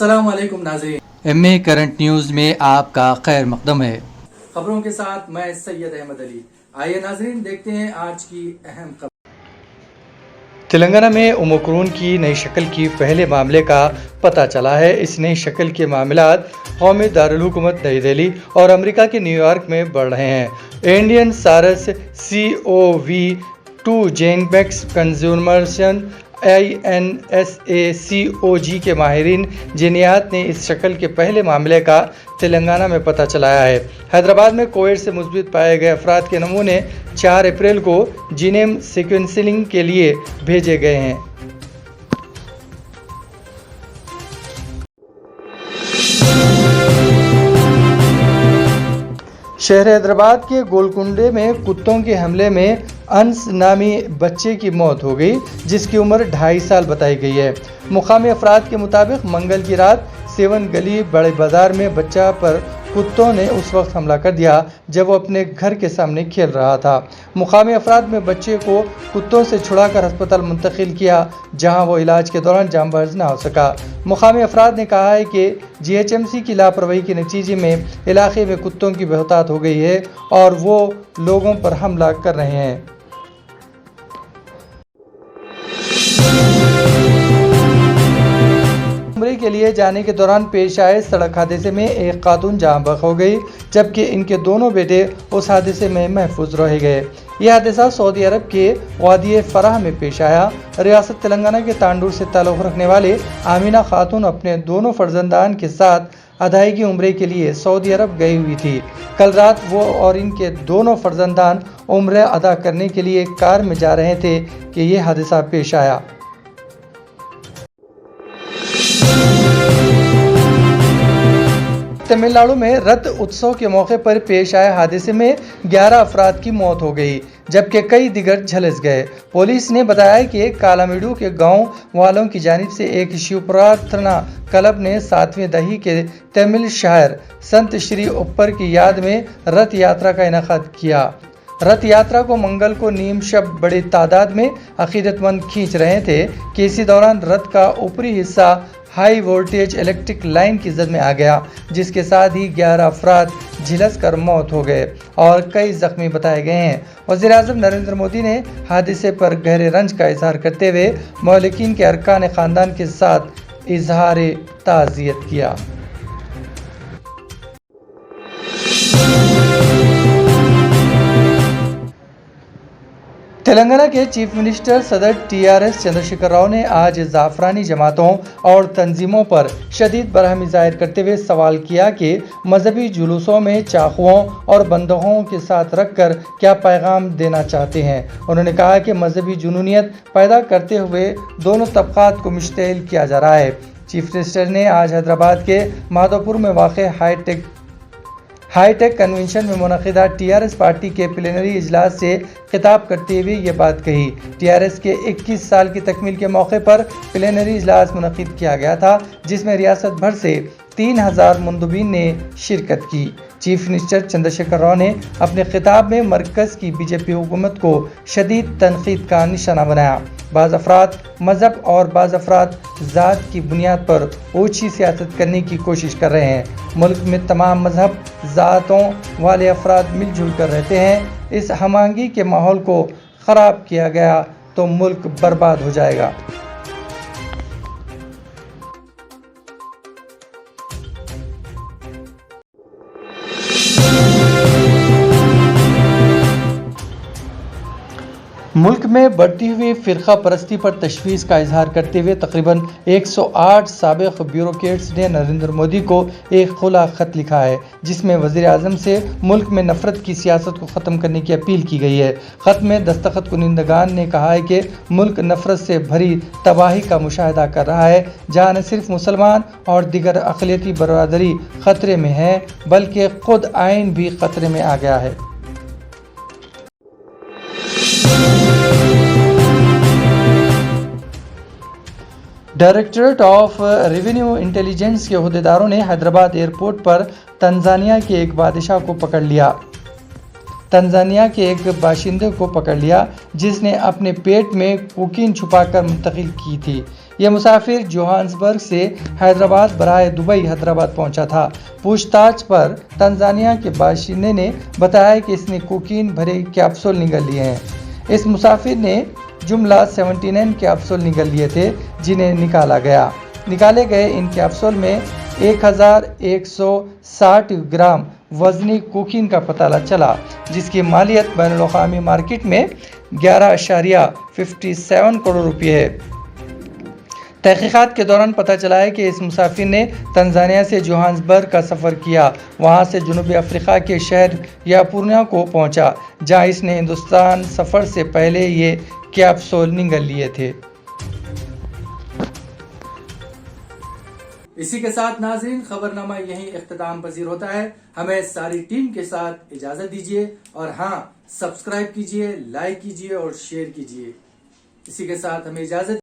अस्सलाम वालेकुम नाज़रीन, एमए करंट न्यूज़ में आपका खैर मकदम है। खबरों के साथ मैं सैयद अहमद अली। आइए नाज़रीन देखते हैं आज की अहम खबर। तेलंगाना में ओमिक्रॉन की नई शक्ल की पहले मामले का पता चला है। इस नई शक्ल के मामलात कौमी दारुल हुकूमत नई दिल्ली और अमेरिका के न्यूयॉर्क में बढ़ रहे हैं। इंडियन सारस CoV-2 जेनबैक्स कंज्यूमर्सन INSACOG के माहिरीन जीनियात ने इस शक्ल के पहले मामले का तेलंगाना में पता चलाया है। हैदराबाद में कोविड से मुस्बित पाए गए अफराद के नमूने 4 अप्रैल को जीनोम सीक्वेंसिंग के लिए भेजे गए हैं। शहर हैदराबाद के गोलकुंडे में कुत्तों के हमले में अंस नामी बच्चे की मौत हो गई, जिसकी उम्र 2.5 साल बताई गई है। मुकामी अफराद के मुताबिक मंगल की रात सेवन गली बड़े बाजार में बच्चा पर कुत्तों ने उस वक्त हमला कर दिया जब वो अपने घर के सामने खेल रहा था। मुकामी अफराद में बच्चे को कुत्तों से छुड़ाकर अस्पताल मुंतकिल किया, जहां वो इलाज के दौरान जांबाज न हो सका। मुकामी अफराद ने कहा है कि GHMC की लापरवाही के नतीजे में इलाके में कुत्तों की बहुतात हो गई है और वो लोगों पर हमला कर रहे हैं। उम्रे के लिए जाने के दौरान पेश आए सड़क हादसे में एक खातून जहां बख हो गई, जबकि इनके दोनों बेटे उस हादसे में महफूज रह गए। यह हादसा सऊदी अरब के वादी फराह में पेश आया। रियासत तेलंगाना के तांडूर से ताल्लुक़ रखने वाले आमिना खातून अपने दोनों फर्जंदान के साथ अदायगी उम्रे के लिए सऊदी अरब गई हुई थी। कल रात वो और इनके दोनों फर्जंदान उम्रे अदा करने के लिए कार में जा रहे थे कि यह हादसा पेश आया। तमिलनाडु में रथ उत्सव के मौके पर पेश आए हादसे में 11 अफराद की मौत हो गई, जबकि कई दिगर झुलस गए। पुलिस ने बताया कि कालामिडू के गांव वालों की जानिब से एक शिव प्रार्थना क्लब ने 7वीं दही के तमिल शायर संत श्री उप्पर की याद में रथ यात्रा का इनेकाद किया। रथ यात्रा को मंगल को नीम शब बड़ी तादाद में अकीदतमंद खींच रहे थे कि इसी दौरान रथ का ऊपरी हिस्सा हाई वोल्टेज इलेक्ट्रिक लाइन की जद में आ गया, जिसके साथ ही 11 अफराद झिलस कर मौत हो गए और कई जख्मी बताए गए हैं। वज़ीर आज़म नरेंद्र मोदी ने हादसे पर गहरे रंज का इजहार करते हुए मौलिकीन के अरकान ख़ानदान के साथ इजहार ताज़ियत किया। तेलंगाना के चीफ मिनिस्टर सदर TRS चंद्रशेखर राव ने आज जाफरानी जमातों और तंजीमों पर शदीद बरहमी जाहिर करते हुए सवाल किया कि मजहबी जुलूसों में चाकुओं और बंदूकों के साथ रखकर क्या पैगाम देना चाहते हैं। उन्होंने कहा कि मजहबी जुनूनियत पैदा करते हुए दोनों तबकात को मुश्तइल किया जा रहा है। चीफ मिनिस्टर ने आज हैदराबाद के माधोपुर में वाक़ हाईटेक कन्वेंशन में मुनक़िदा TRS पार्टी के प्लेनरी इजलास से खिताब करते हुए ये बात कही। TRS के 21 साल की तकमील के मौके पर प्लेनरी इजलास मुनक़िद किया गया था, जिसमें रियासत भर से 3000 मुंदबिन ने शिरकत की। चीफ मिनिस्टर चंद्रशेखर राव ने अपने खिताब में मरकज़ की BJP हुकूमत को शदीद तनकीद का निशाना बनाया। बाज़ अफराद मज़हब और बाज़ अफराद ज़ात की बुनियाद पर ओछी सियासत करने की कोशिश कर रहे हैं। मुल्क में तमाम मज़हब ज़ातों वाले अफराद मिलजुल कर रहते हैं। इस हमआहंगी के माहौल को ख़राब किया गया तो मुल्क बर्बाद हो जाएगा। मुल्क में बढ़ती हुई फ़िरका परस्ती पर तशवीश का इजहार करते हुए तकरीबन 108 साबिक़ ब्यूरोक्रेट्स ने नरेंद्र मोदी को एक खुला ख़त लिखा है, जिसमें वज़ीर आज़म से मुल्क में नफ़रत की सियासत को ख़त्म करने की अपील की गई है। ख़त में दस्तखत कुनिंदगान ने कहा है कि मुल्क नफ़रत से भरी तबाही का मुशाहिदा कर रहा है, जहाँ न सिर्फ मुसलमान और दिगर अक़लियती बरादरी ख़तरे में है, बल्कि ख़ुद आइन भी ख़तरे में आ गया है। डायरेक्टरेट ऑफ रेवेन्यू इंटेलिजेंस के अहदेदारों ने हैदराबाद एयरपोर्ट पर तंजानिया के एक बादशाह को पकड़ लिया। तंजानिया के एक बाशिंदे को पकड़ लिया जिसने अपने पेट में कोकीन छुपाकर मुंतकिल की थी। यह मुसाफिर जोहान्सबर्ग से हैदराबाद बराए दुबई हैदराबाद पहुंचा था। पूछताछ पर तंजानिया के बाशिंदे ने बताया कि इसने कोकीन भरे कैप्सूल निगल लिए हैं। इस मुसाफिर ने जुमला 79 कैप्सूल निगल लिए थे जिन्हें निकाले गए इन कैप्सूल में 1160 ग्राम वजनी कोकीन का पता चला, जिसकी मालियत बैनुल अक़वामी मार्केट में 11.57 करोड़ रुपये है। तहकीकात के दौरान पता चला है कि इस मुसाफिर ने तंजानिया से जोहान्सबर्ग का सफ़र किया, वहां से जनूबी अफ्रीका के शहर यापुर्निया को पहुंचा, जहां इसने हिंदुस्तान सफ़र से पहले ये कैप्सूल निगल लिए थे। इसी के साथ नाज़रीन खबरनामा यहीं इख्तिताम पजीर होता है। हमें सारी टीम के साथ इजाजत दीजिए और हाँ, सब्सक्राइब कीजिए, लाइक कीजिए और शेयर कीजिए। इसी के साथ हमें इजाजत